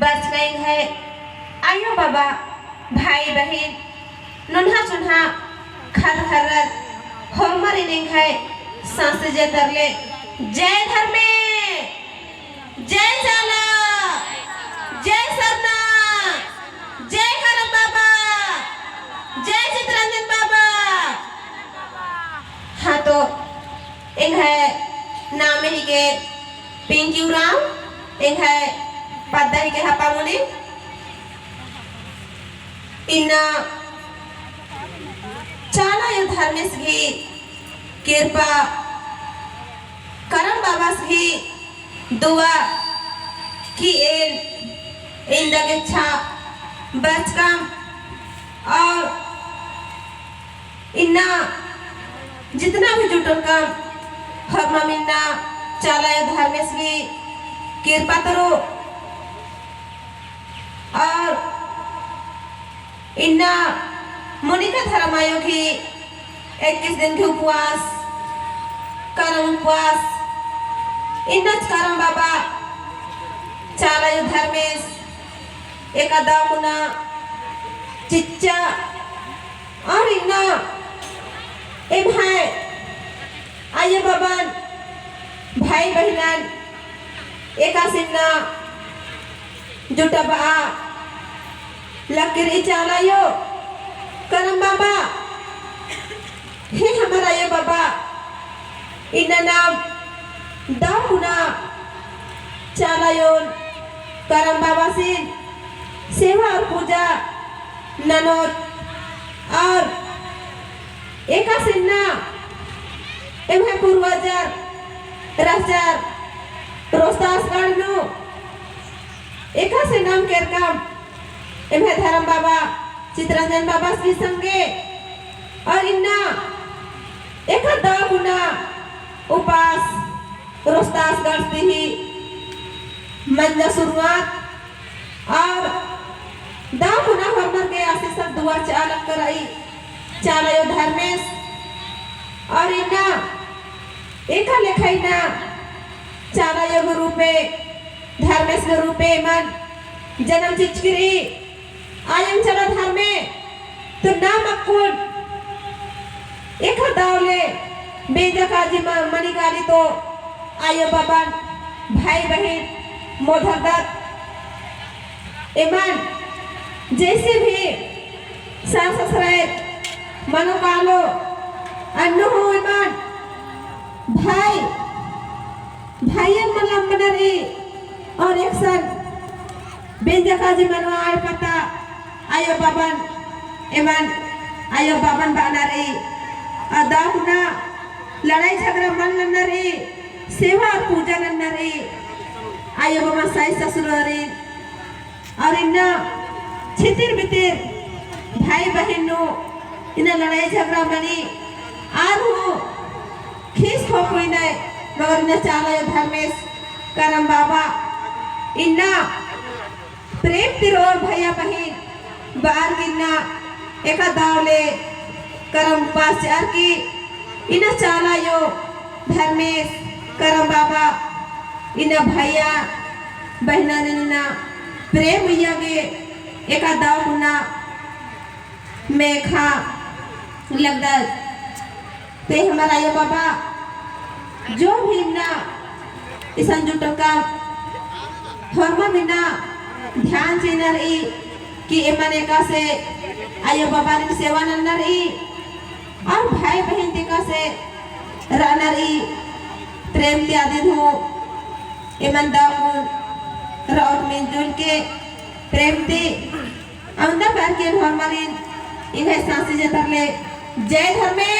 बस गई है आयो बाबा भाई बहन नुन्हा चुन्हा खर खर होमर इनिंग है सांस जे तरले जय धर्मे जय जाला जय सरना जय करम बाबा जय चित्रंजन बाबा। हाँ तो एक है नाम ही के पिंकी राम एक है पद्दा ही के हपा मुनि इन्ना चाला यो धर्मेश की कृपा करम बाबा की दुआ की इन दगेच्छा बचकम और इन्ना जितना भी जुटल कम हर ममिन्ना चाला यो धर्मेश की कृपा करो और इन्ना मुनिका धर्मायो की 21 दिन के उपवास करम उपवास इन्नच करम बाबा चाला यो धर्मेश एकादा मुना चिच्चा और इन्ना ए भाई आये बाबन भाई बहनन एका सिन्ना जुटा बा लकीर चाला यो करम बाबा हे हमारा ये बाबा इन्ना नाम दामुना चालायोन करम बाबा सिन सेवा और पूजा ननोत और एका सिन्ना एवं पूर्वजर राजार रोस्तास गाड़नो एका से नाम केरकम एवं धर्म बाबा चित्रंजन बाबा की संगे और इन्ना एक गुना उपास रोस्तास करती ही मंजा शुरुआत और गुना हमर के आशीष दुआ चालक कराई चाला यो धर्मेश और इन्ना एक लेखाई ना चाला यो रूपे धर्मेश रूपे मन जन्म चिचकरी आयम चला धर्मे तो नाम अकुल एक दावले बेजा काजी मणिकाली तो आयो बाबा भाई बहन मोधरदत इमान जैसे भी सास ससुराल मनोकालो अन्नो हो इमान भाई भाई मलम बनरी और एक सन बेजा काजी मनवा आय पता आयो बाबन एमन आयो बाबन बानारी अदाहुना लड़ाई झगड़ा मन नन्नरी सेवा और पूजा नन्नरी आयो बाबा साई ससुरारी और इन्ना छितिर बितिर भाई बहन नो इन्ना लड़ाई झगड़ा मनी आर हो खीस हो कोई नहीं मगर इन्ना चाला धर्मेश करम बाबा इन्ना प्रेम तिरोर भैया बहन बार गिन्ना एका दावले करम पाचार की इना चाला यो धर्मेश करम बाबा इना भैया बहना निना प्रेम यगे एका दाव गुना मेखा लगदा ते हमारा यो बाबा जो भी ना इसन जुटो का हरमा बिना ध्यान चेनर ई कि एमने का से आयो बाबा ने सेवा नन्नर ई और भाई बहन दिका से रानर ई प्रेम त्यादी हो एमन दाऊ राउत में जुल के प्रेम ते अंदा पैर के हरमलिन इन्हें सांसी जतरले जय धर्मे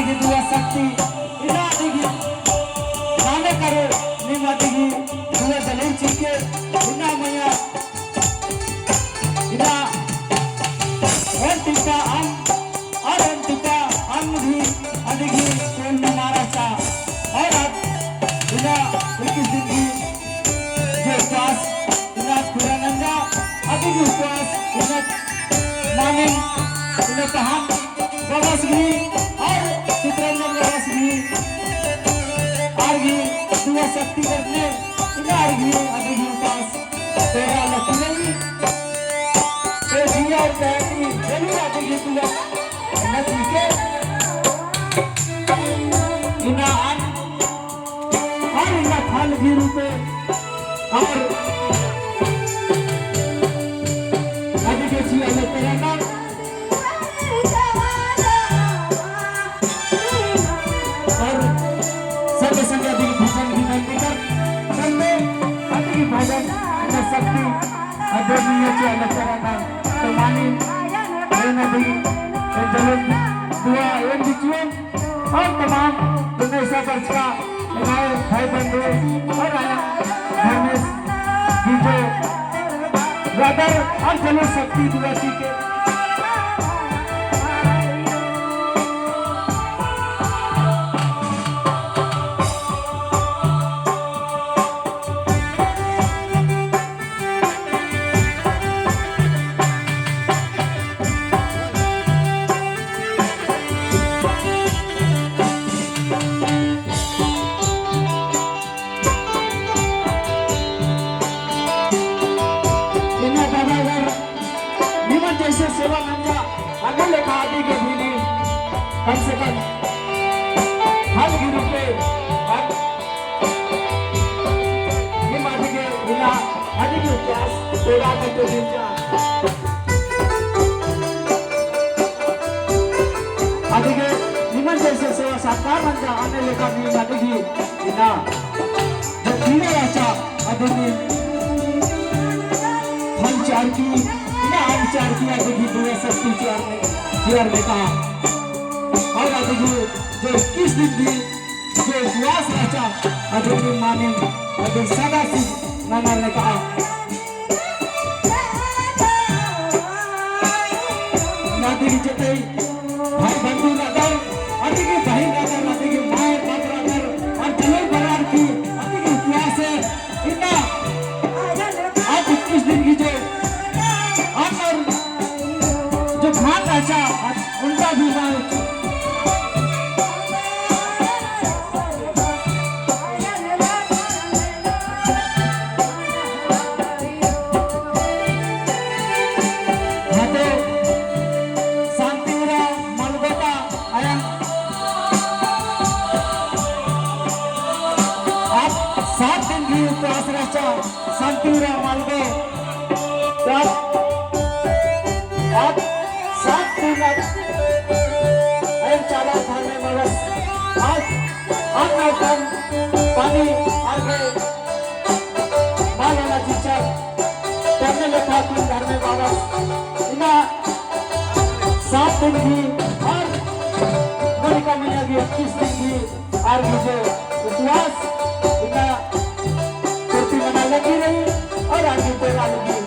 आदिगी दुआ शक्ति इना आदिगी नाने करो निम आदिगी दुआ दलेर चिके इना मैया इना टिका हम और टिका हम भी आदिगी कोन मारा चा और इना 21 दिन की जो उपवास इना खुरानंदा आदिगी उपवास इना माने इना कहां गवासगी और चित्रंजन गवासगी आरगी दुआ शक्ति करने इना आरगी आदिगी उपवास तेरा लक्ष्मी और कहती जरूर आदिगी दुआ नसीके इना आन और इना फल भी रूपे और आदिगी ची अल्लाह तेरा नाम और संगे संगे आदिगी भजन भी करते कर संगे आदिगी भजन इना शक्ति आदिगी ची अल्लाह तेरा नाम तो मानी मैंने भी जरूर दुआ एक बिचुएं और तमाम दुनिया वर्ष का हमारे भाई बंधु और आया घर में दीपो ब्रदर और जरूर शक्ति दुआ के जैसे सेवा नंजा अगर लेखा आदि के भी कम से कम हर गिरु पे ये माटी के बिना आदि के उपवास तेरा करते दिन जा आदि के निमन जैसे सेवा साकार नंजा आने लेखा भी आदि की बिना जब धीरे राजा आदि की फल चार की चार किया आदिगी दुआ शक्ति चार में कहा और आदिगी जो 21 दिन भी जो उपवास रचा आदिगी माने आदिगी सदा सिंह नाना ने कहा आदिगी जते भाई बंधु नगर आदिगी भाई नगर आदिगी माँ बाप नगर और जलल बरार की आदिगी उपवास है इतना आज 21 दिन की जो भाग अच्छा उनका भी शांतिरा मलबता आयन आप 7 दिन की उपवास रचा शांतिरा मलबे आप 7 दिन चाला घर में बरस आज पानी आगे मालाना चिचा करने लगा तुम घर में बरस इना 7 दिन की और मलिका मैया की 21 दिन की और मुझे उपवास इना कुर्ती बना लगी रही और आगे तेरा लगी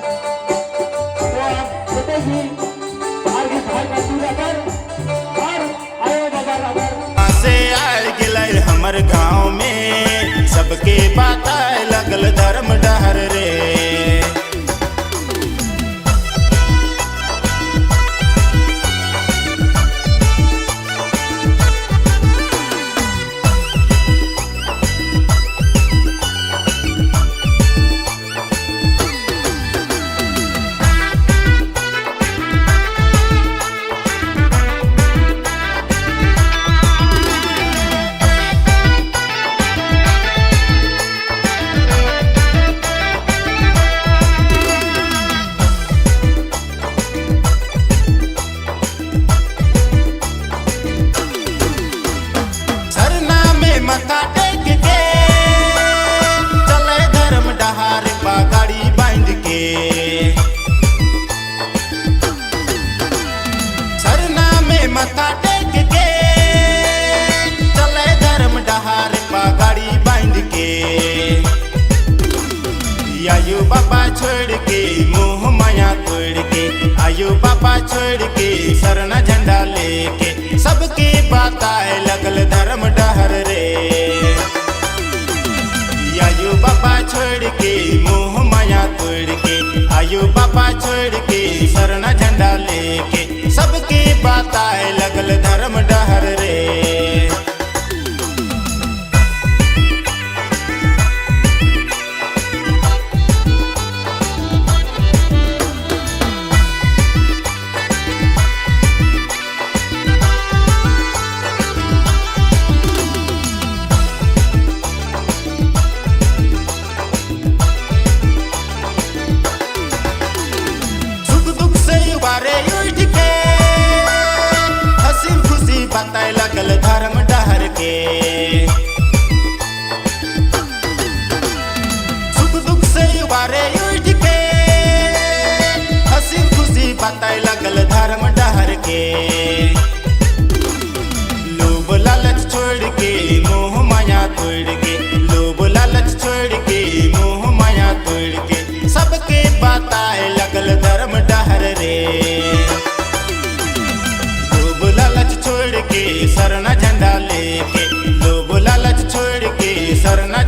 तो आप जते भी आगे भाई बंधु नगर और आयो बाजार अगर से आए गिलर हमर गांव में सबके बात लगल धर्म डहर रे बाबा छोड़ के सरना झंडा लेके सबके बताए लगल धर्म डहर रे। आयु बाबा छोड़ के मोह माया तोड़ के, आयु बाबा छोड़ के सरना झंडा लेके सबके बताए लगल धर्म डहर रे। बताए लगल धर्म डहर के, सुख दुख से उबारे उठ के हंसी खुशी बताए लगल धर्म डहर के। लोभ लालच छोड़ के मोह माया तोड़ के, लोभ लालच छोड़ के मोह माया तोड़ के सबके बताए लगल धर्म डहर रे। छोड़ के सरना झंडा लेके, लोभ लालच छोड़ के सरना